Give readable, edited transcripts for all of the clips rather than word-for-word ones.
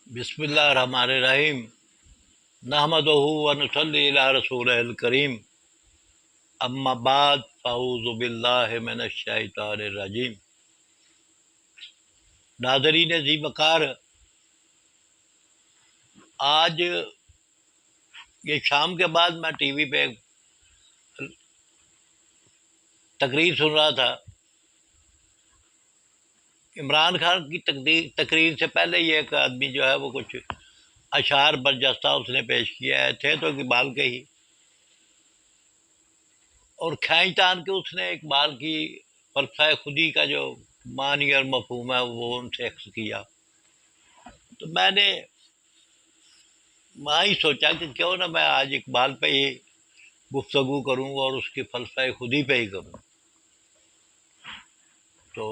بسم اللہ الرحمن الرحیم نحمدہ و نصلی علی رسول الکریم اما بعد فاعوذ باللہ من الشیطان الرجیم۔ ناظرین ذی وقار، آج یہ شام کے بعد میں ٹی وی پہ تقریر سن رہا تھا۔ عمران خان کی تقریر سے پہلے یہ ایک آدمی جو ہے وہ کچھ اشعار برجستہ اس نے پیش کیا ہے، تھے تو اقبال کے ہی، اور کھینچ تان کے اس نے اقبال کی فلسفہ خودی کا جو معنی اور مفہوم ہے وہ ان سے عکس کیا۔ تو میں نے وہاں ہی سوچا کہ کیوں نہ میں آج اقبال پہ ہی گفتگو کروں اور اس کی فلسفہ خودی پہ ہی کروں۔ تو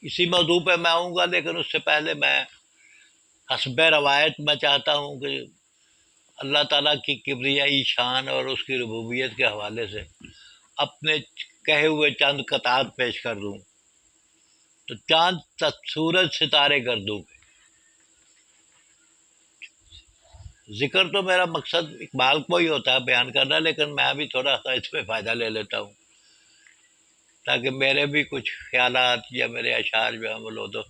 اسی موضوع پہ میں آؤں گا، لیکن اس سے پہلے میں حسب روایت میں چاہتا ہوں کہ اللہ تعالیٰ کی کبریائی شان اور اس کی ربوبیت کے حوالے سے اپنے کہے ہوئے چند قطعات پیش کر دوں۔ تو چاند سورج ستارے گردوں کے ذکر تو میرا مقصد اقبال کو ہی ہوتا ہے بیان کرنا، لیکن میں بھی تھوڑا سا اس پہ فائدہ لے لیتا ہوں تاکہ میرے بھی کچھ خیالات یا میرے اشعار جو ہیں وہ لو تو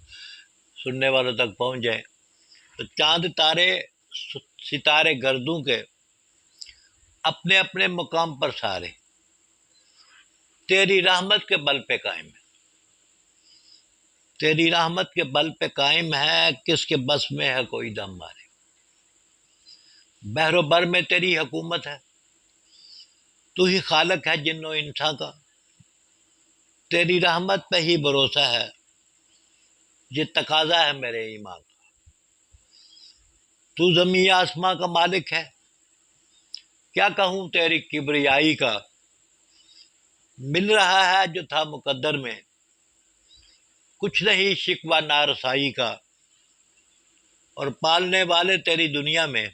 سننے والوں تک پہنچ جائیں۔ تو چاند تارے ستارے گردوں کے اپنے اپنے مقام پر سارے تیری رحمت کے بل پہ قائم ہے، تیری رحمت کے بل پہ قائم ہے، کس کے بس میں ہے کوئی دم مارے۔ بحر و بر میں تیری حکومت ہے، تو ہی خالق ہے جن و انسان کا، تیری رحمت پہ ہی بھروسہ ہے، یہ تقاضا ہے میرے ایمان کا۔ تو زمین آسماں کا مالک ہے، کیا کہوں تیری کبریائی کا، مل رہا ہے جو تھا مقدر میں، کچھ نہیں شکوہ نارسائی کا، اور پالنے والے تیری دنیا میں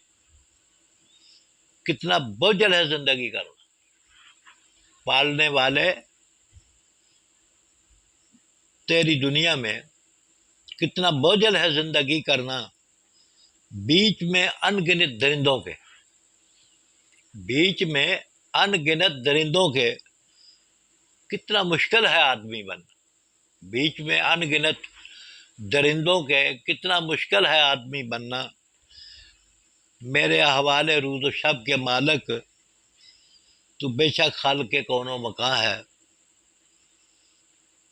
کتنا بوجھل ہے زندگی کرنا۔ پالنے والے تیری دنیا میں کتنا بوجھل ہے زندگی کرنا، بیچ میں ان گنت درندوں کے، بیچ میں ان گنت درندوں کے کتنا مشکل ہے آدمی بننا، بیچ میں ان گنت درندوں کے کتنا مشکل ہے آدمی بننا۔ میرے حوالے روز و شب کے مالک، تو بے شک خالق کے کون و مکاں ہے،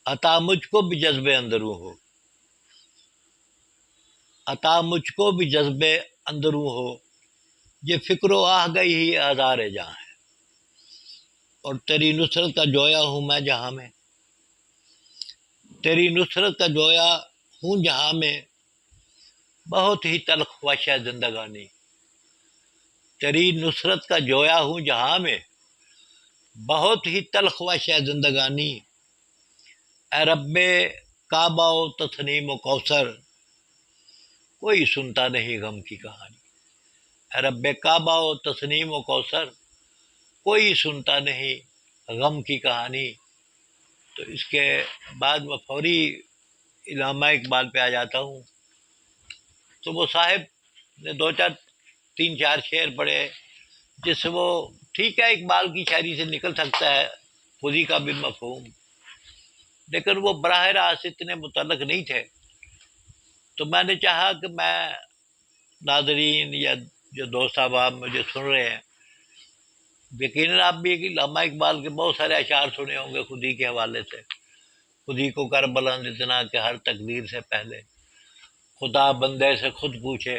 عطا مجھ کو بھی جذبے اندروں ہو، عطا مجھ کو بھی جذبے اندروں ہو، یہ فکر و آہ گئی ہی آزار جہاں ہے، اور تیری نصرت کا جویا ہوں میں جہاں میں، تیری نصرت کا جویا ہوں جہاں میں، بہت ہی تلخ وش ہے زندگانی، تیری نصرت کا جویا ہوں جہاں میں، بہت ہی تلخ وش ہے زندگانی۔ اے رب کعبہ و تسنیم و کوثر، کوئی سنتا نہیں غم کی کہانی، اے رب کعبہ و تسنیم و کوثر، کوئی سنتا نہیں غم کی کہانی۔ تو اس کے بعد میں فوری علامہ اقبال پہ آ جاتا ہوں۔ تو وہ صاحب نے دو چار تین چار شعر پڑھے جس سے وہ ٹھیک ہے اقبال کی شاعری سے نکل سکتا ہے خودی کا بھی مفہوم، لیکن وہ براہ راست اتنے متعلق نہیں تھے۔ تو میں نے چاہا کہ میں ناظرین یا جو دوست احباب مجھے سن رہے ہیں، یقیناً آپ بھی علامہ اقبال کے بہت سارے اشعار سنے ہوں گے خودی کے حوالے سے۔ خودی کو کر بلند اتنا کہ ہر تقدیر سے پہلے خدا بندے سے خود پوچھے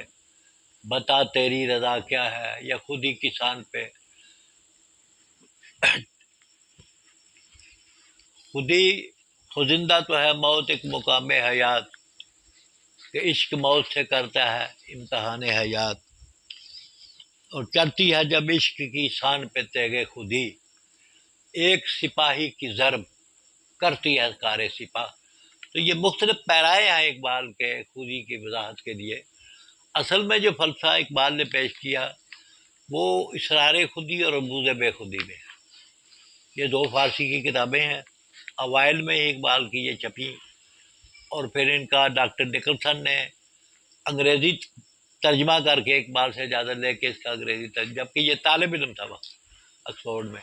بتا تیری رضا کیا ہے، یا خودی کسان پہ خودی خزندہ تو ہے موت ایک مقام حیات، کہ عشق موت سے کرتا ہے امتحان حیات، اور چڑھتی ہے جب عشق کی شان پہ تیغ خودی، ایک سپاہی کی ضرب کرتی ہے کار سپاہ۔ تو یہ مختلف پیرائے ہیں اقبال کے خودی کی وضاحت کے لیے۔ اصل میں جو فلسفہ اقبال نے پیش کیا وہ اسرار خودی اور رموز بے خودی میں ہے۔ یہ دو فارسی کی کتابیں ہیں، اوائل میں ہی اقبال کی یہ چھپی، اور پھر ان کا ڈاکٹر نکلسن نے انگریزی ترجمہ کر کے اقبال سے اجازت لے کے اس کا انگریزی ترجمہ، جبکہ یہ طالب علم تھا وہاں آکسفورڈ میں.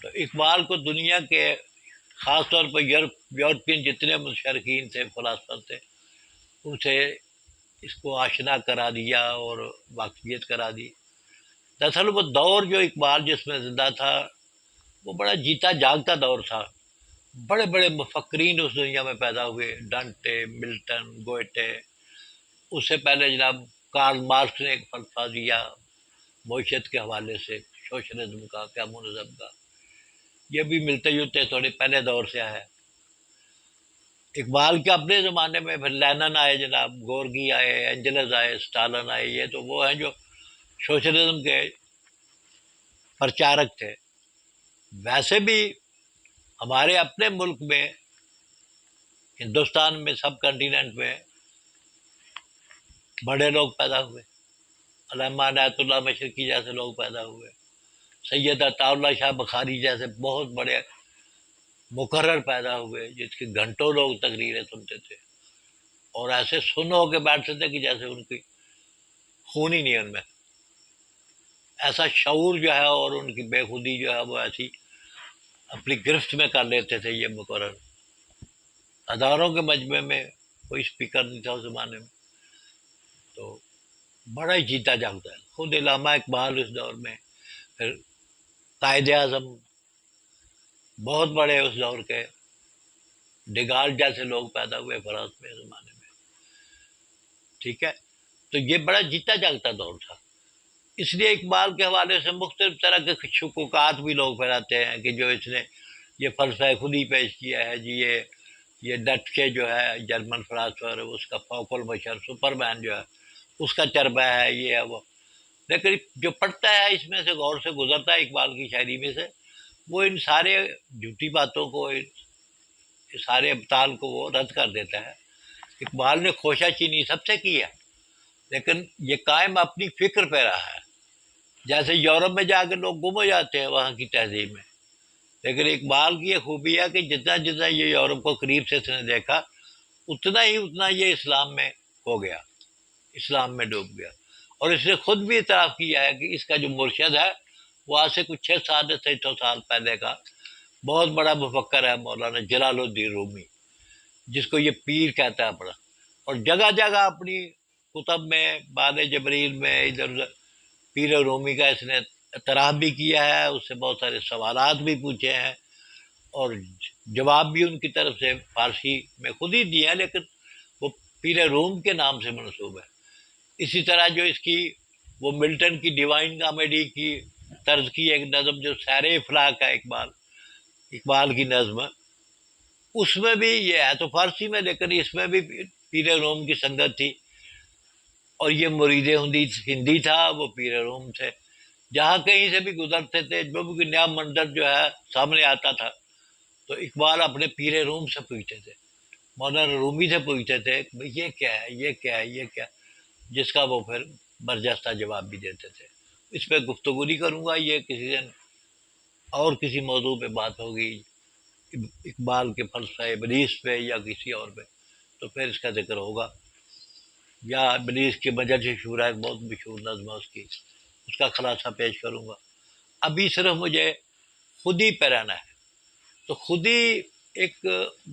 تو اقبال کو دنیا کے خاص طور پر یورپین جتنے مشرقین تھے، فلاسفہ تھے، ان سے اس کو آشنا کرا دیا اور واقفیت کرا دی. دراصل وہ دور جو اقبال جس میں زندہ تھا وہ بڑا جیتا جاگتا دور تھا. بڑے بڑے مفکرین اس دنیا میں پیدا ہوئے، ڈانٹے، ملٹن، گوئٹے. اس سے پہلے جناب کارل مارکس نے ایک فلسفہ دیا معیشت کے حوالے سے، سوشلزم کا، کمیونزم کا. یہ بھی ملتے جلتے تھوڑے پہلے دور سے ہے. اقبال کے اپنے زمانے میں پھر لینن آئے، جناب گورگی آئے، اینجلز آئے، اسٹالن آئے. یہ تو وہ ہیں جو سوشلزم کے پرچارک تھے. ویسے بھی ہمارے اپنے ملک میں، ہندوستان میں، سب کنٹیننٹ میں بڑے لوگ پیدا ہوئے. علامہ عنایت اللہ مشرقی جیسے لوگ پیدا ہوئے، سید عطا اللہ شاہ بخاری جیسے بہت بڑے مقرر پیدا ہوئے جس کے گھنٹوں لوگ تقریریں سنتے تھے اور ایسے سن ہو کے بیٹھتے تھے کہ جیسے ان کی خون ہی نہیں ان میں. ایسا شعور جو ہے اور ان کی بے خودی جو ہے وہ ایسی اپنی گرفت میں کر لیتے تھے. یہ مقرر ہزاروں کے مجمع میں کوئی اسپیکر نہیں تھا اس زمانے میں. تو بڑا ہی جیتا جاگتا ہے. خود علامہ اقبال اس دور میں، پھر قائد اعظم بہت بڑے اس دور کے، ڈگال جیسے لوگ پیدا ہوئے فرانس میں اس زمانے میں. ٹھیک ہے، تو یہ بڑا جیتا جاگتا دور تھا. اس لیے اقبال کے حوالے سے مختلف طرح کے شکوکات بھی لوگ پھیلاتے ہیں کہ جو اس نے یہ فلسفہ خود ہی پیش کیا ہے جی، یہ ڈٹ کے جو ہے جرمن فلاسفر، اس کا فوق البشر سپر مین جو ہے اس کا چربہ ہے، یہ ہے وہ. لیکن جو پڑھتا ہے اس میں سے غور سے گزرتا ہے اقبال کی شاعری میں سے، وہ ان سارے جھوٹی باتوں کو، ان سارے ابطال کو وہ رد کر دیتا ہے. اقبال نے خوشہ چینی سب سے کی ہے، لیکن یہ قائم اپنی فکر پہ رہا ہے. جیسے یورپ میں جا کے لوگ گم ہو جاتے ہیں وہاں کی تہذیب میں، لیکن اقبال کی یہ خوبی ہے کہ جتنا جتنا یہ یورپ کو قریب سے اس نے دیکھا، اتنا یہ اسلام میں ہو گیا، اسلام میں ڈوب گیا. اور اس نے خود بھی اعتراف کیا ہے کہ اس کا جو مرشد ہے وہ آج سے کچھ 600 سال پہلے کا بہت بڑا مفکر ہے، مولانا جلال الدین رومی، جس کو یہ پیر کہتا ہے اپنا. اور جگہ جگہ اپنی کتب میں، بال جبریل میں، ادھر ادھر پیر رومی کا اس نے اعتراف بھی کیا ہے. اس سے بہت سارے سوالات بھی پوچھے ہیں اور جواب بھی ان کی طرف سے فارسی میں خود ہی دیا ہے، لیکن وہ پیر روم کے نام سے منسوب ہے. اسی طرح جو اس کی وہ ملٹن کی ڈیوائن کامیڈی کی طرز کی ایک نظم جو سیر افلاک ہے، اقبال کی نظم، اس میں بھی یہ ہے تو فارسی میں، لیکن اس میں بھی پیر روم کی سنگت تھی. اور یہ مرید ہندی تھا، وہ پیر روم تھے. جہاں کہیں سے بھی گزرتے تھے، جو بھی نیا منظر جو ہے سامنے آتا تھا تو اقبال اپنے پیر روم سے پوچھتے تھے، مولانا رومی سے پوچھتے تھے یہ کیا ہے، یہ کیا ہے، یہ کیا، جس کا وہ پھر برجستہ جواب بھی دیتے تھے. اس پہ گفتگو نہیں کروں گا، یہ کسی دن اور کسی موضوع پہ بات ہوگی، اقبال کے فلسفہ ابلیس پہ یا کسی اور پہ، تو پھر اس کا ذکر ہوگا. یا ابلیس کے مجلس شورا ایک بہت مشہور نظم ہے اس کا خلاصہ پیش کروں گا. ابھی صرف مجھے خود ہی پہ رہنا ہے. تو خود ہی ایک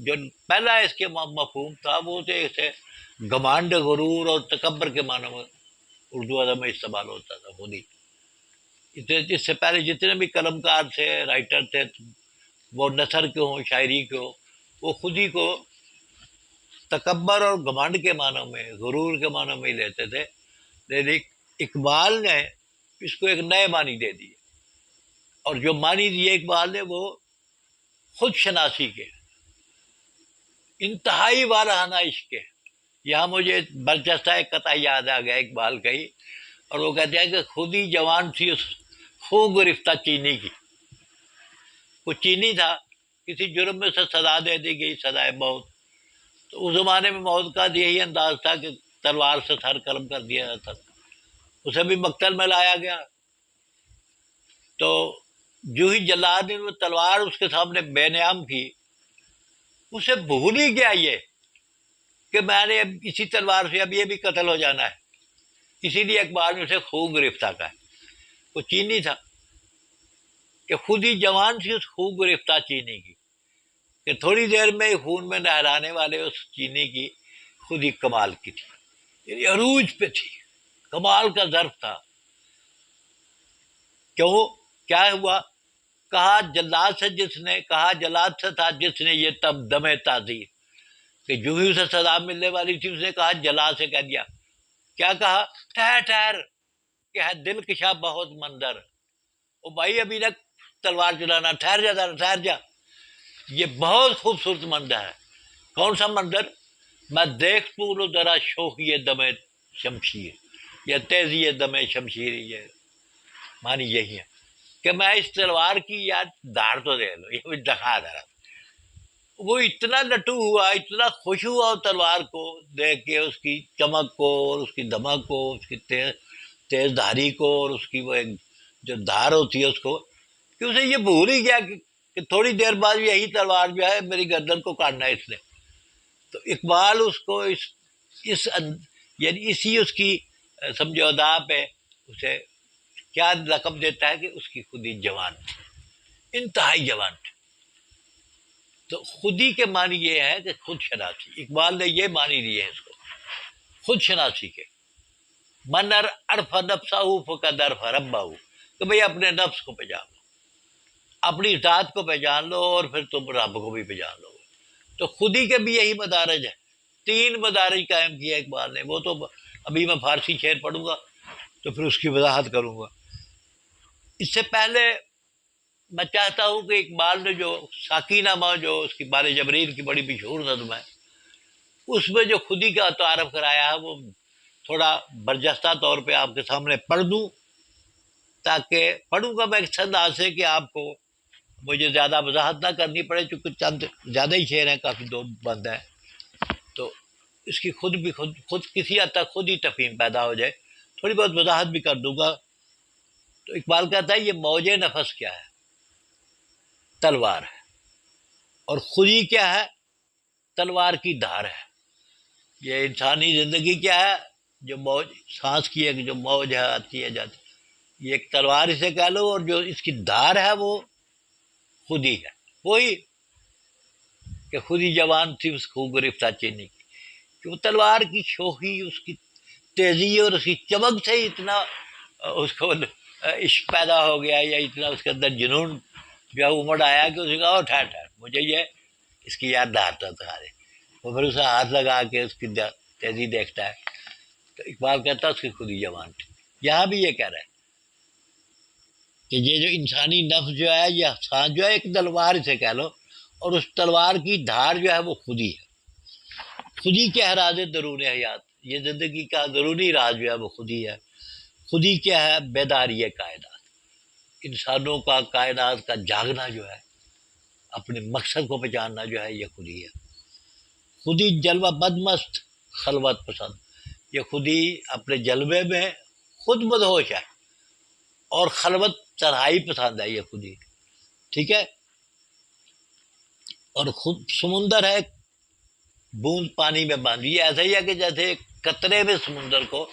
جو پہلا اس کے مفہوم تھا وہ اسے گمانڈ، غرور اور تکبر کے معنی میں اردو ادب میں استعمال ہوتا تھا. خود ہی اس سے پہلے جتنے بھی قلم کار تھے، رائٹر تھے، وہ نثر کے ہوں، شاعری کے ہوں، وہ خود ہی کو تکبر اور گمانڈ کے معنی میں، غرور کے معنی میں ہی لیتے تھے. لیکن اقبال نے اس کو ایک نئے معنی دے دیے، اور جو معنی دیے اقبال نے وہ خود شناسی کے، انتہائی والہانہ عشق کے. یہاں مجھے برجستہ ایک قطعہ یاد آ گیا اقبال کا ہی، اور وہ کہتے ہیں کہ خود ہی جوان تھی اس خون گرفتہ چینی کی. وہ چینی تھا، کسی جرم میں سے سزا دے دی گئی، سزائے موت. تو اس زمانے میں موت کا یہی انداز تھا کہ تلوار سے سر قلم کر دیا جاتا تھا. اسے بھی مقتل میں لایا گیا، تو جو ہی جلاد نے وہ تلوار اس کے سامنے بے نیام کی، اسے بھول ہی گیا یہ کہ میں نے اب اسی تلوار سے اب یہ بھی قتل ہو جانا ہے. اسی لیے اخبار میں اسے خون گرفتہ کا ہے. وہ چینی تھا کہ خود ہی جوان تھی اس خون گرفتہ چینی کی، کہ تھوڑی دیر میں خون میں نہلانے والے اس چینی کی خود ہی کمال کی تھی، یعنی عروج پہ تھی، کمال کا ظرف تھا. کیوں؟ کیا ہوا؟ کہا جلاد سے تھا جس نے یہ تب دم تعزیر، کہ جو ہی اسے سزا ملنے والی تھی اس نے کہا جلاد سے کہہ دیا. کیا کہا؟ ٹھہر ٹھہر کہ ہے دل کشا بہت منظر. او بھائی ابھی تک تلوار چلانا، ٹھہر جا ذرا، ٹھہر جا. یہ بہت خوبصورت منظر ہے. کون سا منظر؟ میں دیکھ تو ذرا شوخی دم شمشیر یا تیزی دم شمشیر. یہ معنی یہی ہے کہ میں اس تلوار کی یاد دھار تو دے لو، یہ دکھا دے رہا. وہ اتنا لٹو ہوا، اتنا خوش ہوا تلوار کو دیکھ کے، اس کی چمک کو اور اس کی دمک کو، اس کی تیز دھاری کو، اور اس کی وہ ایک جو دھار ہوتی ہے اس کو، کہ اسے یہ بھول ہی گیا کہ تھوڑی دیر بعد یہی تلوار جو ہے میری گردن کو کاٹنا ہے اس نے. تو اقبال اس کو یعنی اسی اس کی سمجھو ادا پہ اسے کیا لقب دیتا ہے کہ اس کی خودی جوان تھی، انتہائی جوان تھی. تو خودی کے معنی یہ ہے کہ خود شناسی. اقبال نے یہ معنی دیے ہیں اس کو، خود شناسی کے. منر عرف نفسہ فقد عرف ربہ، کہ بھئی اپنے نفس کو پہچان لو، اپنی ذات کو پہچان لو، اور پھر تم رب کو بھی پہچان لو. تو خودی کے بھی یہی مدارج ہے. 3 مدارج قائم کیا اقبال نے. وہ تو ابھی میں فارسی شعر پڑھوں گا تو پھر اس کی وضاحت کروں گا. اس سے پہلے میں چاہتا ہوں کہ اقبال نے جو ساقی نامہ، جو اس کی بار جبریل کی بڑی مشہور نظم ہے، اس میں جو خودی کا تعارف کرایا ہے وہ تھوڑا برجستہ طور پہ آپ کے سامنے پڑھ دوں، تاکہ پڑھوں گا میں ایک انداز سے کہ آپ کو مجھے زیادہ وضاحت نہ کرنی پڑے، چونکہ چند زیادہ ہی شعر ہیں، کافی 2 بند ہیں، تو اس کی خود کسی حد تک خود ہی تفہیم پیدا ہو جائے. تھوڑی بہت وضاحت بھی کر دوں گا. تو اقبال کہتا ہے یہ موج نفس کیا ہے؟ تلوار ہے. اور خودی کیا ہے؟ تلوار کی دھار ہے. یہ انسانی زندگی کیا ہے؟ جو موج، سانس کی ایک جو موج ہے، آتی ہے جاتی، یہ ایک تلوار اسے کہہ لو، اور جو اس کی دھار ہے وہ خودی ہے. وہی کہ خودی جوان تھی اس کو گرفتہ چینی کی، کہ وہ تلوار کی شوخی، اس کی تیزی اور اس کی چمک سے اتنا اس کو عشق پیدا ہو گیا، یا اتنا اس کے اندر جنون جو ہے امڑ آیا کہ اس نے کہا ٹھہر ٹھہر مجھے یہ اس کی یاد دہارتا تھا. وہ پھر اسے ہاتھ لگا کے اس کی تیزی دیکھتا ہے. تو اقبال کہتا ہے اس کی خودی جوان تھی. یہاں بھی یہ کہہ رہا ہے کہ یہ جو انسانی نفس جو ہے، یہ سانس جو ہے ایک تلوار اسے کہہ لو، اور اس تلوار کی دھار جو ہے وہ خودی ہے. خودی کے راز درون حیات، یہ زندگی کا ضروری راز جو ہے وہ خودی ہے. خودی کیا ہے؟ بیداری کائنات، انسانوں کا، کائنات کا جاگنا جو ہے، اپنے مقصد کو پہچاننا جو ہے، یہ خودی ہے. خودی جلوہ بدمست خلوت پسند، یہ خودی اپنے جلوے میں خود مدہوش ہے اور خلوت تنہائی پسند ہے. یہ خودی ٹھیک ہے. اور خود سمندر ہے بوند پانی میں بند. یہ ایسا ہی ہے کہ جیسے ایک قطرے میں سمندر کو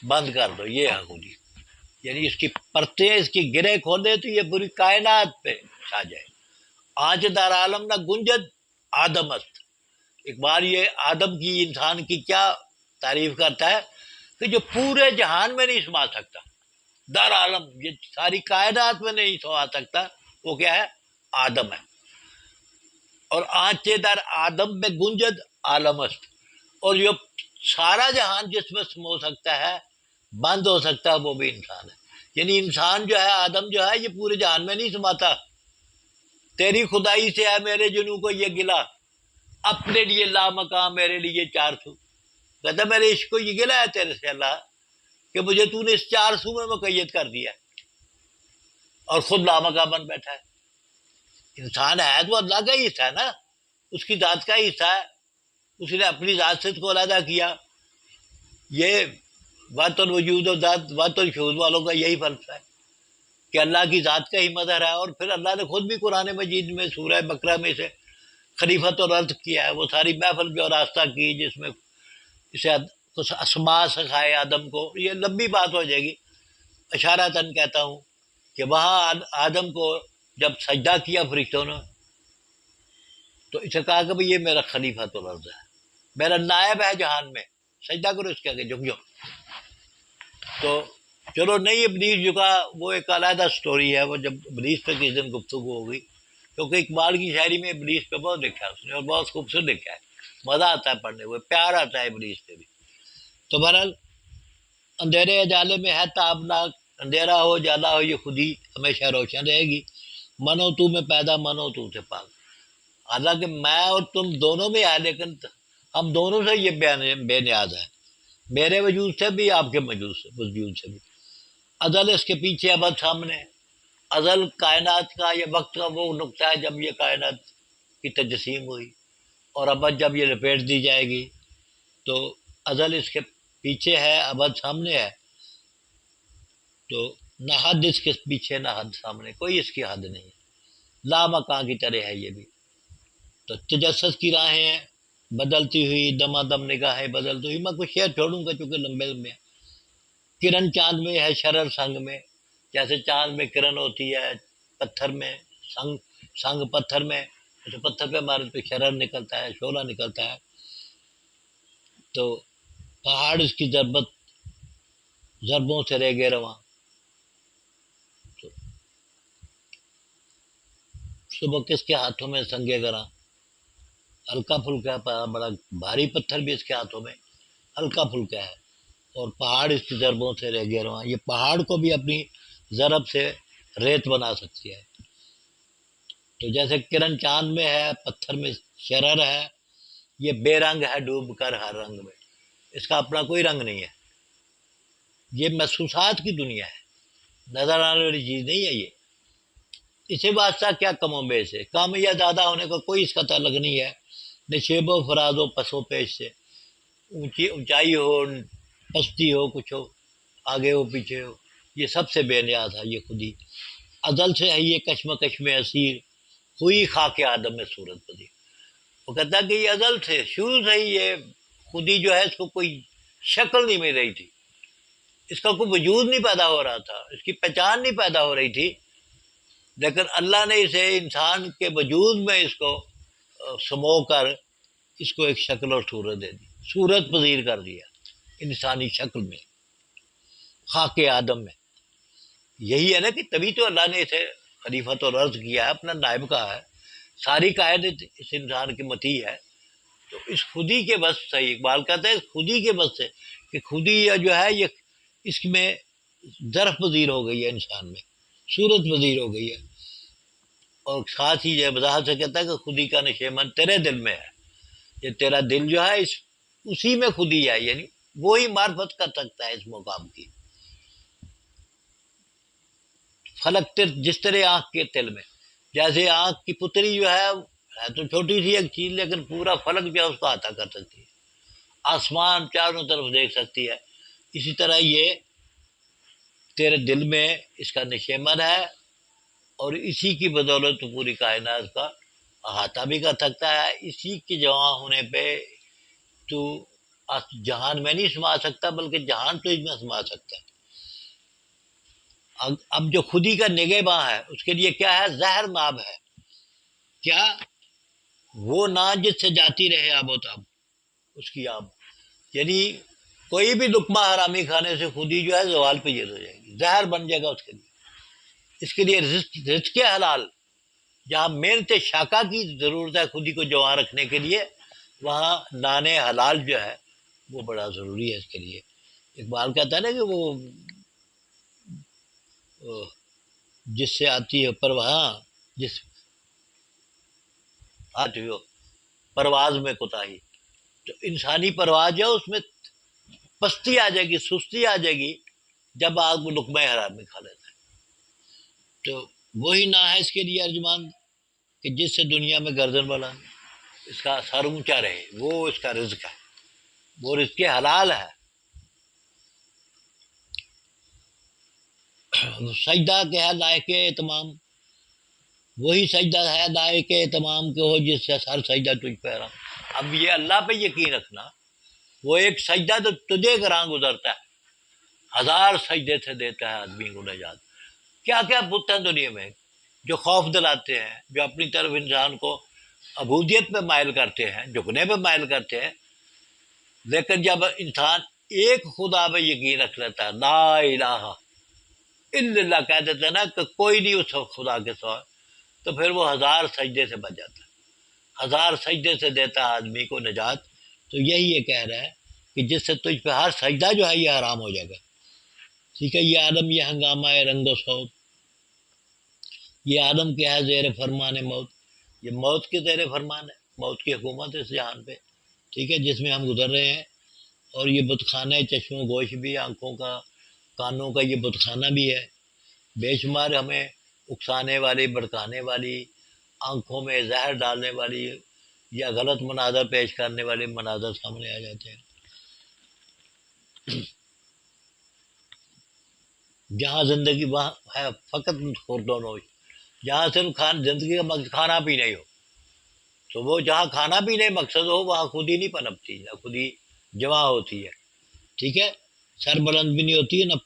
بند کر دو، یہ ہے خودی. یعنی اس کی پرتیں، اس کی گرہ کھولے تو یہ پوری کائنات پہ چھا جائے. آنچ در عالم نہ گنجد آدم است. ایک بار یہ آدم کی، انسان کی کیا تعریف کرتا ہے کہ جو پورے جہان میں نہیں سما سکتا، در عالم، یہ ساری کائنات میں نہیں سما سکتا، وہ کیا ہے؟ آدم ہے. اور آنچ در آدم میں گنجد عالم است، اور جو سارا جہان جس میں سمو سکتا ہے، بند ہو سکتا ہے، وہ بھی انسان ہے. یعنی انسان جو ہے، آدم جو ہے، یہ پورے جہان میں نہیں سماتا. تیری خدائی سے ہے میرے جنوں کو یہ گلا، اپنے لیے لامکاں میرے لیے 400. کہتا میرے عشق کو یہ گلا ہے تیرے سے اللہ، کہ مجھے تو نے اس 400 میں مقید کر دیا اور خود لامکاں بن بیٹھا ہے. انسان ہے تو اللہ کا ہی حصہ ہے نا، اس کی ذات کا ہی حصہ ہے. اس نے اپنی ذات سے اس کو علیحدہ کیا. یہ وحدت الوجود و ذات وحدت الشہود والوں کا یہی فلسفہ ہے کہ اللہ کی ذات کا ہی مظہر ہے. اور پھر اللہ نے خود بھی قرآن مجید میں سورہ بقرہ میں سے خلیفۃ الارض کیا ہے، وہ ساری محفل جو راستہ کی جس میں اسے کچھ اسما سکھائے آدم کو. یہ لمبی بات ہو جائے گی، اشارتاً کہتا ہوں کہ وہاں آدم کو جب سجدہ کیا فرشتوں نے تو اسے کہا کہ بھئی یہ میرا خلیفۃ الارض ہے، میرا نائب ہے جہان میں، سجدہ کرو اس کے آگے، جھک جاؤ. تو چلو نہیں ابلیس جھکا، وہ ایک علیحدہ سٹوری ہے، وہ جب ابلیس پہ کسی دن گفتگو ہوگی، کیونکہ اقبال کی شاعری میں ابلیس پہ بہت لکھا ہے اس نے، اور بہت خوبصورت لکھا ہے، مزہ آتا ہے پڑھنے میں، پیار آتا ہے ابلیس پہ بھی. تو بہرحال اندھیرے اجالے میں ہے تابناک، اندھیرا ہو جالا ہو یہ خودی ہمیشہ روشن رہے گی. منو تو میں پیدا، منو تو سے پاک. حالانکہ میں اور تم دونوں میں ہے، لیکن ہم دونوں سے یہ بے نیاز ہے، میرے وجود سے بھی، آپ کے وجود سے بھی. ازل اس کے پیچھے، ابد سامنے. ازل کائنات کا یہ وقت کا وہ نقطہ ہے جب یہ کائنات کی تجسیم ہوئی، اور ابد جب یہ لپیٹ دی جائے گی. تو ازل اس کے پیچھے ہے، ابد سامنے ہے. تو نہ حد اس کے پیچھے نہ حد سامنے، کوئی اس کی حد نہیں ہے، لامکان کی طرح ہے یہ بھی. تو تجسس کی راہیں ہیں بدلتی ہوئی، دما دم نگاہیں بدلتی ہوئی. میں کچھ شعر چھوڑوں گا چونکہ لمبے لمبے ہیں. کرن چاند میں ہے شرر سنگ میں، جیسے چاند میں کرن ہوتی ہے، پتھر میں سنگ پتھر میں، جیسے پتھر پہ مارے تو شرر نکلتا ہے، شعلہ نکلتا ہے. تو پہاڑ اس کی ضربوں سے رہ گئے رواں. تو صبح کس کے ہاتھوں میں سنگے گراں، ہلکا پھلکا بڑا بھاری پتھر بھی اس کے ہاتھوں میں ہلکا پھلکا ہے، اور پہاڑ اس کی ضربوں سے رہ گئے رواں. یہ پہاڑ کو بھی اپنی ضرب سے ریت بنا سکتی ہے. تو جیسے کرن چاند میں ہے، پتھر میں شرر ہے، یہ بے رنگ ہے ڈوب کر ہر رنگ میں، اس کا اپنا کوئی رنگ نہیں ہے. یہ محسوسات کی دنیا ہے، نظر آنے والی چیز نہیں ہے یہ. اسی واسطہ کیا کم و بیش ہے، کم یا زیادہ ہونے کا کوئی اس کا تعلق نہیں ہے. نشیب و فراز و پس و پیش سے، اونچائی ہو پستی ہو، کچھ ہو آگے ہو پیچھے ہو، یہ سب سے بے نیاز ہے یہ خودی. ازل سے ہے یہ کشمکش میں اسیر، ہوئی خاک آدم میں صورت پذیر. وہ کہتا ہے کہ یہ ازل سے، شروع سے ہی یہ خودی جو ہے اس کو کوئی شکل نہیں مل رہی تھی، اس کا کوئی وجود نہیں پیدا ہو رہا تھا، اس کی پہچان نہیں پیدا ہو رہی تھی. لیکن اللہ نے اسے انسان کے وجود میں اس کو سمو کر اس کو ایک شکل اور صورت دے دی، صورت پذیر کر دیا انسانی شکل میں، خاک آدم میں. یہی ہے نا کہ تبھی تو اللہ نے اسے خلیفۃ الارض کیا ہے، اپنا نائب کہا ہے. ساری قائد اس انسان کی متی ہے. تو اس خودی کے بس سے، اقبال کہتا ہے اس خودی کے بس سے، کہ خودی جو ہے یہ اس میں ظرف پذیر ہو گئی ہے، انسان میں صورت پذیر ہو گئی ہے. اور ساتھ ہی یہ وضاحت سے کہتا ہے کہ خودی کا نشیمن تیرے دل میں ہے. یہ تیرا دل جو ہے اسی میں خودی ہے، یعنی وہی معرفت کر سکتا ہے اس مقام کی. فلک جس طرح آنکھ کے تل میں، جیسے آنکھ کی پتری جو ہے تو چھوٹی سی ایک چیز، لیکن پورا فلک جو ہے اس کو عطا کر سکتی ہے، آسمان چاروں طرف دیکھ سکتی ہے. اسی طرح یہ تیرے دل میں اس کا نشیمن ہے، اور اسی کی بدولت تو پوری کائنات کا احاطہ بھی کر سکتا ہے. اسی کے جواں ہونے پہ تو جہان میں نہیں سما سکتا، بلکہ جہان تو اس میں سما سکتا ہے. اب جو خودی کا نگہباں ہے اس کے لیے کیا ہے، زہر ناب ہے. کیا وہ نا جس سے جاتی رہے آب و تاب، اس کی آب، یعنی کوئی بھی لقمہ حرامی کھانے سے خودی جو ہے زوال پہ یہ ہو جائے گی، زہر بن جائے گا اس کے لیے. اس کے لیے رزق حلال، جہاں محنت شاکہ کی ضرورت ہے خودی کو جواں رکھنے کے لیے، وہاں نان حلال جو ہے وہ بڑا ضروری ہے اس کے لیے. اقبال کہتا ہے نا کہ وہ جس سے آتی ہے پرواہ، جس آتی ہو پرواز میں کوتاہی. تو انسانی پرواز جو ہے اس میں پستی آ جائے گی، سستی آ جائے گی جب آگ میں لقمہ حرام میں کھا لیتا ہے. تو وہی نہ ہے اس کے لیے ارجمان کہ جس سے دنیا میں گردن والا، اس کا سر اونچا رہے، وہ اس کا رزق ہے، وہ رزق حلال ہے. سجدہ کہ ہے لائق تمام، وہی سجدہ ہے دائے کے تمام کے ہو جس سے ہر سجدہ تجھ پہ رہا. اب یہ اللہ پہ یقین رکھنا، وہ ایک سجدہ تو تجھے گراں گزرتا ہے، 1000 سجدے سے دیتا ہے آدمی کو نجات. کیا کیا بت ہیں دنیا میں جو خوف دلاتے ہیں، جو اپنی طرف انسان کو عبودیت پہ مائل کرتے ہیں، جھکنے پہ مائل کرتے ہیں. لیکن جب انسان ایک خدا پہ یقین رکھ لیتا ہے، لا الہ الا اللہ کہہ دیتا ہے نا کہ کوئی نہیں اس خدا کے سوا، تو پھر وہ 1000 سجدے سے بچ جاتا ہے، 1000 سجدے سے دیتا ہے آدمی کو نجات. تو یہی یہ کہہ رہا ہے کہ جس سے تجھ پہ ہر سجدہ جو ہے یہ حرام ہو جائے گا. ٹھیک ہے، یہ عالم یہ ہنگامہ ہے رنگ و صوت، یہ عالم کیا ہے زیر فرمان موت، یہ موت کے زیر فرمان ہے، موت کی حکومت ہے اس جہان پہ. ٹھیک ہے، جس میں ہم گزر رہے ہیں. اور یہ بت خانہ چشم و گوش بھی، آنکھوں کا کانوں کا یہ بت خانہ بھی ہے. بے شمار ہمیں اکسانے والی، بھڑکانے والی، آنکھوں میں زہر ڈالنے والی یا غلط مناظر پیش کرنے والے مناظر سامنے آ جاتے ہیں. جہاں زندگی وہاں ہے فقط خورد و نوش. جہاں صرف زندگی کا مقصد کھانا پینا ہی ہو، تو وہ جہاں کھانا پینا مقصد ہو وہاں خودی نہیں پنپتی، نہ خودی جمع ہوتی ہے. ٹھیک ہے، سر بلند بھی نہیں ہوتی ہے، نہ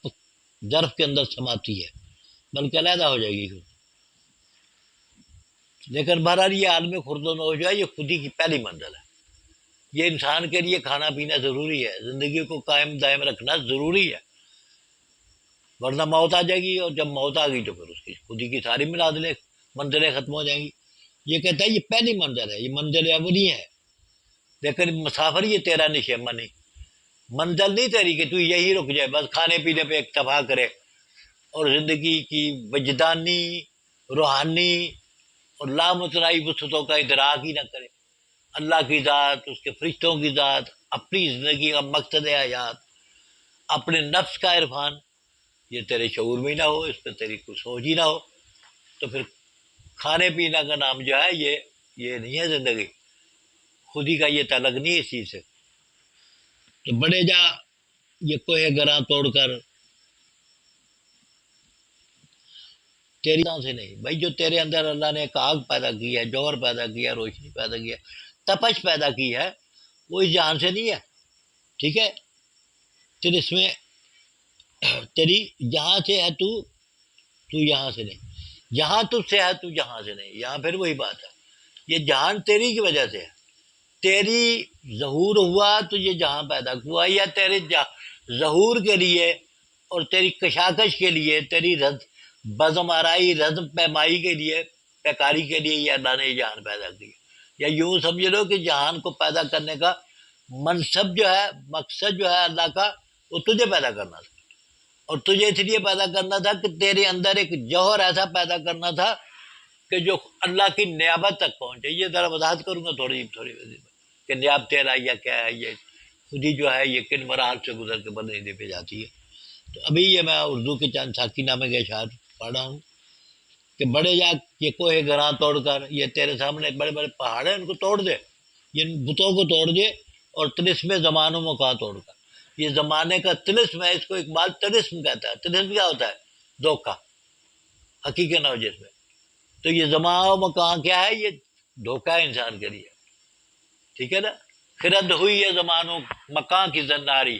ظرف کے اندر سماتی ہے، بلکہ علیحدہ ہو جائے گی خود. لیکن بہرحال یہ عالم خورد و نوش جو ہے یہ خودی کی پہلی منزل ہے. یہ انسان کے لیے کھانا پینا ضروری ہے، زندگی کو قائم دائم رکھنا ضروری ہے، ورنہ موت آ جائے گی، اور جب موت آ گئی تو پھر اس کی خودی کی ساری منزلیں ختم ہو جائیں گی. یہ کہتا ہے یہ پہلی منزل ہے، یہ منزل اولی ہے. لیکن مسافر یہ تیرا نشیمہ نہیں، منزل نہیں تیری کہ تو یہی رک جائے بس کھانے پینے پہ اکتفا کرے، اور زندگی کی وجدانی، روحانی اور لامتناہی وسعتوں کا ادراک ہی نہ کرے. اللہ کی ذات، اس کے فرشتوں کی ذات، اپنی زندگی کا مقصد حیات، اپنے نفس کا عرفان، یہ تیرے شعور میں نہ ہو، اس پہ تیری کوئی سوچ ہی نہ ہو، تو پھر کھانے پینا کا نام جو ہے یہ نہیں ہے زندگی. خودی کا یہ تعلق نہیں ہے اس چیز سے. تو بڑے جا یہ کوہ گراں توڑ کر تیری سے نہیں بھائی، جو تیرے اندر اللہ نے ایک آگ پیدا کی ہے، جوہر پیدا کیا، روشنی پیدا کی ہے، تپش پیدا کی ہے، وہ اس جہان سے نہیں ہے. ٹھیک ہے، پھر اس میں تیری جہاں سے ہے تو یہاں سے نہیں، جہاں تجھ سے ہے تو جہاں سے نہیں. یہاں پھر وہی بات ہے، یہ جہان تیری کی وجہ سے ہے. تیری ظہور ہوا تو یہ جہاں پیدا ہوا، یا تیرے ظہور کے لیے اور تیری کشاکش کے لیے، تیری بزم آرائی رزم پیمائی کے لیے، پیکاری کے لیے یہ اللہ نے یہ جہان پیدا کیا. یا یوں سمجھ لو کہ جہان کو پیدا کرنے کا منصب جو ہے، مقصد جو ہے اللہ کا، وہ تجھے پیدا کرنا تھا. اور تجھے اس لیے پیدا کرنا تھا کہ تیرے اندر ایک جوہر ایسا پیدا کرنا تھا کہ جو اللہ کی نیابت تک پہنچے. یہ ذرا وضاحت کروں گا تھوڑی کہ نیاب تیرا یا کیا ہے، یہ خودی جو ہے یہ کن مراحل سے گزر کے بندے پہ جاتی ہے. تو ابھی یہ میں اردو کے چند ساکی نامے کے اشعار پڑھ رہا ہوں کہ بڑے جا یہ کوہ گراں توڑ کر، یہ تیرے سامنے بڑے بڑے پہاڑ ہیں ان کو توڑ دے، یہ بتوں کو توڑ دے، اور طلسم زمان و مکان توڑ کر. یہ زمانے کا طلسم ہے، اس کو اقبال طلسم کہتا ہے. طلسم کیا ہوتا ہے؟ دھوکہ، حقیقت نہ ہو جس میں. تو یہ زمان و مکان کیا ہے؟ یہ دھوکہ ہے انسان کے لیے. ٹھیک ہے نا، خرد ہوئی ہے زمان و مکان کی زناری،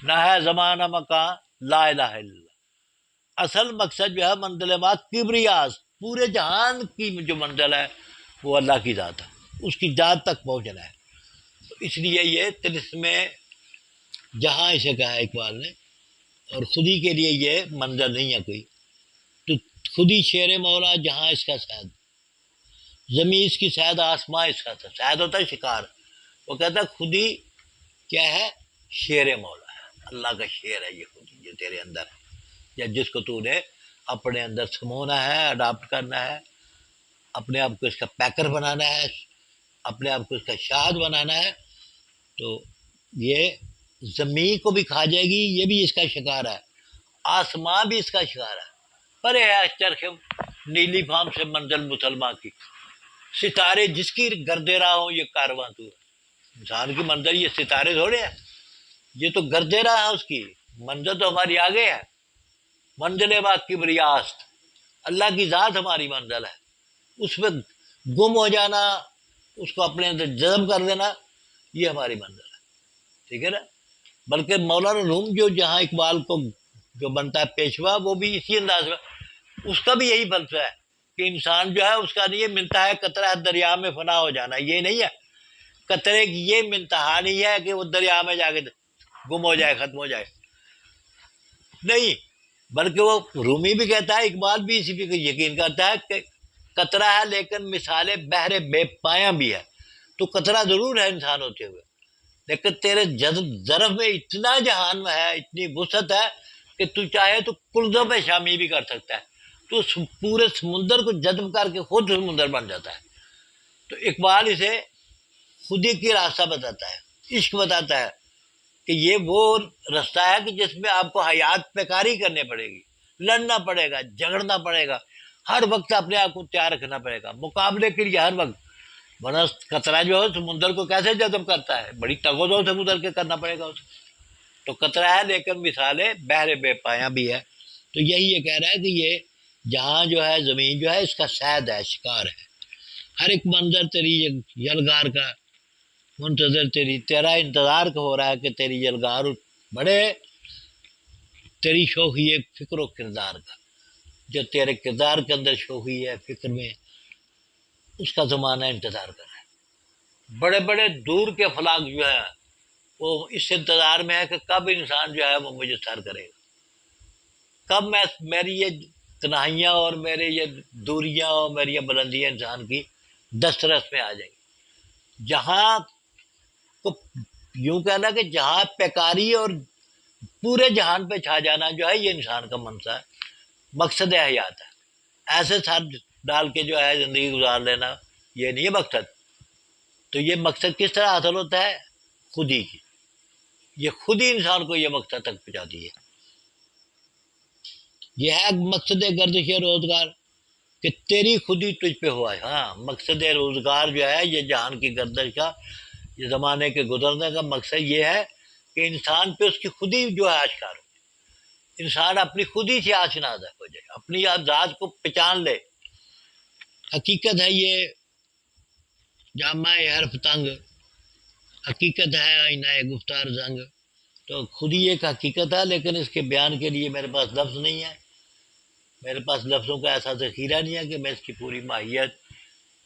نہ ہے زمانہ مکان لا الہ الا اللہ. اصل مقصد جو ہے منزل ما کبریاس، پورے جہان کی جو منزل ہے وہ اللہ کی ذات ہے، اس کی ذات تک پہنچنا ہے. تو اس لیے یہ طلسم جہاں اسے کہا ہے اقبال نے، اور خودی کے لیے یہ منزل نہیں ہے کوئی. تو خودی شیر مولا جہاں اس کا سید، زمین اس کی سید، آسماں اس کا سید ہوتا ہے شکار. وہ کہتا ہے خودی کیا ہے؟ شیر مولا ہے، اللہ کا شیر ہے یہ خودی جو تیرے اندر ہے، یا جس کو تو نے اپنے اندر سمونا ہے، اڈاپٹ کرنا ہے، اپنے آپ کو اس کا پیکر بنانا ہے، اپنے آپ کو اس کا شاہد بنانا ہے. تو یہ زمین کو بھی کھا جائے گی، یہ بھی اس کا شکار ہے، آسمان بھی اس کا شکار ہے. پرے ہے چرخ نیلی فام سے منزل مسلمان کی، ستارے جس کی گردے راہ ہوں یہ کارواں تو. انسان کی منزل یہ ستارے تھوڑے ہیں، یہ تو گردے راہ ہے، اس کی منزل تو ہماری آگے ہے. منزل با کبریاست، اللہ کی ذات ہماری منزل ہے. اس میں گم ہو جانا، اس کو اپنے اندر جذب کر لینا، یہ ہماری منزل ہے، ٹھیک ہے نا؟ بلکہ مولانا روم جو جہاں اقبال کو جو بنتا ہے پیشوا، وہ بھی اسی انداز میں، اس کا بھی یہی فلسفہ ہے کہ انسان جو ہے اس کا نہیں ملتا ہے قطرہ دریا میں فنا ہو جانا، یہ نہیں ہے، قطرے کی یہ منتہا نہیں ہے کہ وہ دریا میں جا کے گم ہو جائے، ختم ہو جائے، نہیں، بلکہ وہ رومی بھی کہتا ہے، اقبال بھی اسی پہ یقین کرتا ہے کہ قطرہ ہے لیکن مثال بحر بے پایاں بھی ہے، تو قطرہ ضرور ہے انسان ہوتے ہوئے، لیکن تیرے ظرف میں اتنا جہان ہے، اتنی وسعت ہے کہ تو چاہے تو قلزم پہ شامی بھی کر سکتا ہے، تو پورے سمندر کو جذب کر کے خود سمندر بن جاتا ہے۔ تو اقبال اسے خودی کی راستہ بتاتا ہے، عشق بتاتا ہے کہ یہ وہ راستہ ہے کہ جس میں آپ کو حیات پیکاری کرنے پڑے گی، لڑنا پڑے گا، جھگڑنا پڑے گا، ہر وقت اپنے آپ کو تیار رکھنا پڑے گا مقابلے کے لیے، ہر وقت، ورنہ قطرہ جو ہے سمندر کو کیسے جذب کرتا ہے، بڑی تگودو سے گزر کے کرنا پڑے گا اسے، تو قطرہ ہے لیکن مثال بحر بے پایاں بھی ہے۔ تو یہی یہ کہہ رہا ہے کہ یہ جہاں جو ہے زمین جو ہے اس کا صید ہے، شکار ہے، ہر ایک منظر تیری یلغار کا منتظر، تیرا انتظار کا ہو رہا ہے کہ تیری یلغار بڑے، تیری شوخی ہے فکر و کردار کا، جو تیرے کردار کے اندر شوخی ہے، فکر میں، اس کا زمانہ انتظار کر رہا ہے۔ بڑے بڑے دور کے افلاق جو ہے وہ اس انتظار میں ہے کہ کب انسان جو ہے وہ مجھے سر کرے گا، کب میں میری یہ تنہائیاں اور میرے یہ دوریاں اور میری یہ بلندیاں انسان کی دسترس میں آ جائیں گی، جہاں کو یوں کہنا کہ جہاں پیکاری اور پورے جہان پہ چھا جانا جو ہے یہ انسان کا منصب ہے، مقصد حیات ہے، ایسے سر ڈال کے جو ہے زندگی گزار لینا یہ نہیں ہے مقصد۔ تو یہ مقصد کس طرح حاصل ہوتا ہے؟ خودی کی، یہ خود ہی انسان کو یہ مقصد تک پہنچاتی ہے، یہ ہے مقصد گردش روزگار کہ تیری خودی تجھ پہ ہوا ہے۔ ہاں، مقصد روزگار جو ہے یہ جہان کی گردش کا، یہ زمانے کے گزرنے کا مقصد یہ ہے کہ انسان پہ اس کی خودی جو ہے آشکار ہو، انسان اپنی خودی سے آشنا ہو جائے، اپنی ذات کو پہچان لے۔ حقیقت ہے یہ جامع حرف تنگ، حقیقت ہے آئینہ گفتار زنگ، تو خود ہی ایک حقیقت ہے، لیکن اس کے بیان کے لیے میرے پاس لفظ نہیں ہے، میرے پاس لفظوں کا ایسا ذخیرہ نہیں ہے کہ میں اس کی پوری ماہیت،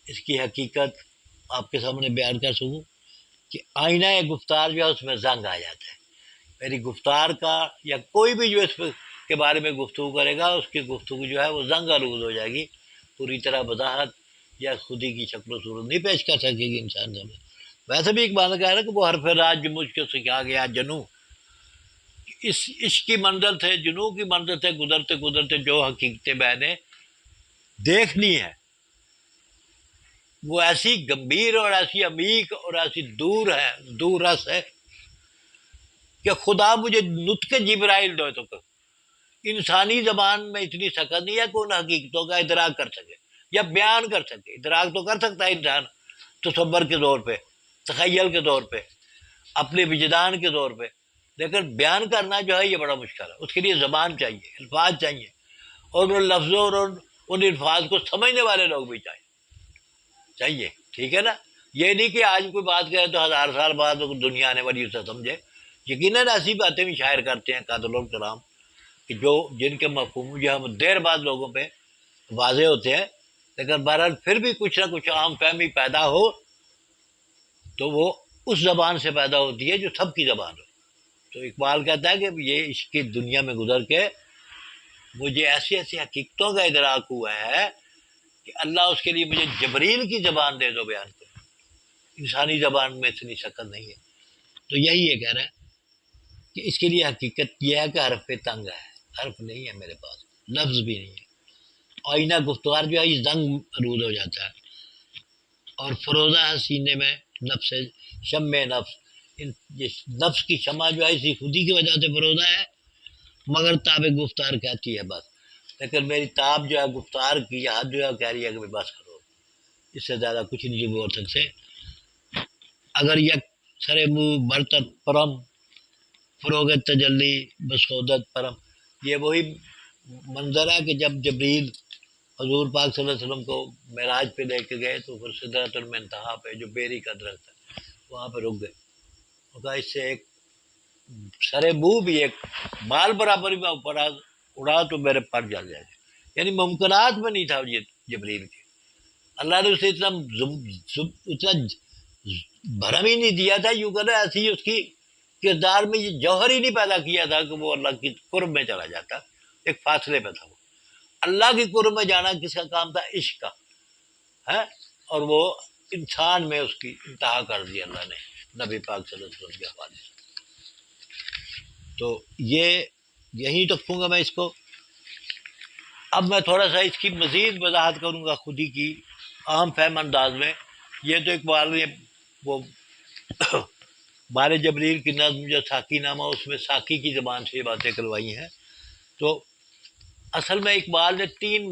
اس کی حقیقت آپ کے سامنے بیان کر سکوں کہ آئینہ گفتار جو ہے اس میں زنگ آ جاتا ہے، میری گفتار کا یا کوئی بھی جو اس کے بارے میں گفتگو کرے گا اس کی گفتگو جو ہے وہ زنگ آلود ہو جائے گی، پوری طرح وضاحت یا خودی کی شکل و صورت نہیں پیش کر سکے گی انسان سے۔ ویسے بھی ایک بات کہہ رہا ہے کہ وہ حرف راج جو مجھ کو سکھا گیا جنوں، اس عشق کی منزل سے، جنوں کی منزل سے گزرتے گزرتے جو حقیقتیں میں نے دیکھنی ہے وہ ایسی گمبھیر اور ایسی عمیق اور ایسی دور ہے، دور رس ہے کہ خدا مجھے نطق جبرائیل دو تو انسانی زبان میں اتنی سکت نہیں ہے کہ ان حقیقتوں کا ادراک کر سکے یا بیان کر سکے۔ ادراک تو کر سکتا ہے انسان تصور کے طور پہ، تخیل کے طور پہ، اپنے وجدان کے طور پہ، لیکن بیان کرنا جو ہے یہ بڑا مشکل ہے، اس کے لیے زبان چاہیے، الفاظ چاہیے، اور ان لفظوں اور ان الفاظ کو سمجھنے والے لوگ بھی چاہیے، ٹھیک ہے نا؟ یہ نہیں کہ آج کوئی بات کرے تو 1000 سال بعد دنیا آنے والی اسے سمجھے۔ یقیناً ایسی باتیں بھی شاعر کرتے ہیں قاتل الکلام کہ جو جن کے مفہوم جو ہے دیر بعد لوگوں پہ واضح ہوتے ہیں، لیکن بہرحال پھر بھی کچھ نہ کچھ عام فہمی پیدا ہو تو وہ اس زبان سے پیدا ہوتی ہے جو سب کی زبان ہو۔ تو اقبال کہتا ہے کہ یہ عشق کی دنیا میں گزر کے مجھے ایسی ایسی حقیقتوں کا ادراک ہوا ہے کہ اللہ اس کے لیے مجھے جبریل کی زبان دے دو بیان کرو، انسانی زبان میں اتنی شکل نہیں ہے۔ تو یہی یہ کہہ رہا ہے کہ اس کے لیے حقیقت یہ ہے کہ حرف پہ تنگ ہے، حرف نہیں ہے میرے پاس، لفظ بھی نہیں ہے، آئینہ گفتار جو ہے یہ زنگ آلود ہو جاتا ہے، اور فروزہ ہے سینے میں نفس، شمع نفس، نفس کی شمع جو ہے اسی خودی کی وجہ سے فروزہ ہے، مگر تاب گفتار کہتی ہے بس، لیکن میری تاب جو ہے گفتار کی حد جو ہے کہہ رہی ہے کہ بس کرو، اس سے زیادہ کچھ نہیں بول سکتے۔ اگر یک سر منہ برتر پرم فروغ تجلی بسودت پرم، یہ وہی منظر ہے کہ جب جبریل حضور پاک صلی اللہ علیہ وسلم کو معراج پہ لے کے گئے تو پھر سدرۃ المنتہا پہ جو بیری کا درخت ہے وہاں پہ رک گئے. وہ کہا اس سے ایک سرے بو بھی ایک بال برابر بھی میں اوپر اڑا تو میرے پر جل جائے. یعنی ممکنات میں نہیں تھا یہ جبریل کے. اللہ نے اسے اتنا بھرم ہی نہیں دیا تھا، یوں کہ ایسی ہی اس کی کردار میں یہ جوہر ہی نہیں پیدا کیا تھا کہ وہ اللہ کی قرب میں چلا جاتا. ایک فاصلے پہ تھا وہ. اللہ کی قرب میں جانا کس کا کام تھا؟ عشق کا ہے. اور وہ انسان میں اس کی انتہا کر دی اللہ نے نبی پاک صلی اللہ علیہ وسلم کے حوالے سے. تو یہ یہیں رکھوں گا میں اس کو. اب میں تھوڑا سا اس کی مزید وضاحت کروں گا خود ہی کی عام فہم انداز میں. یہ تو ایک بار وہ بار جبریل کی نظم جو ساقی نامہ اس میں ساقی کی زبان سے یہ باتیں کروائی ہیں. تو اصل میں اقبال نے 3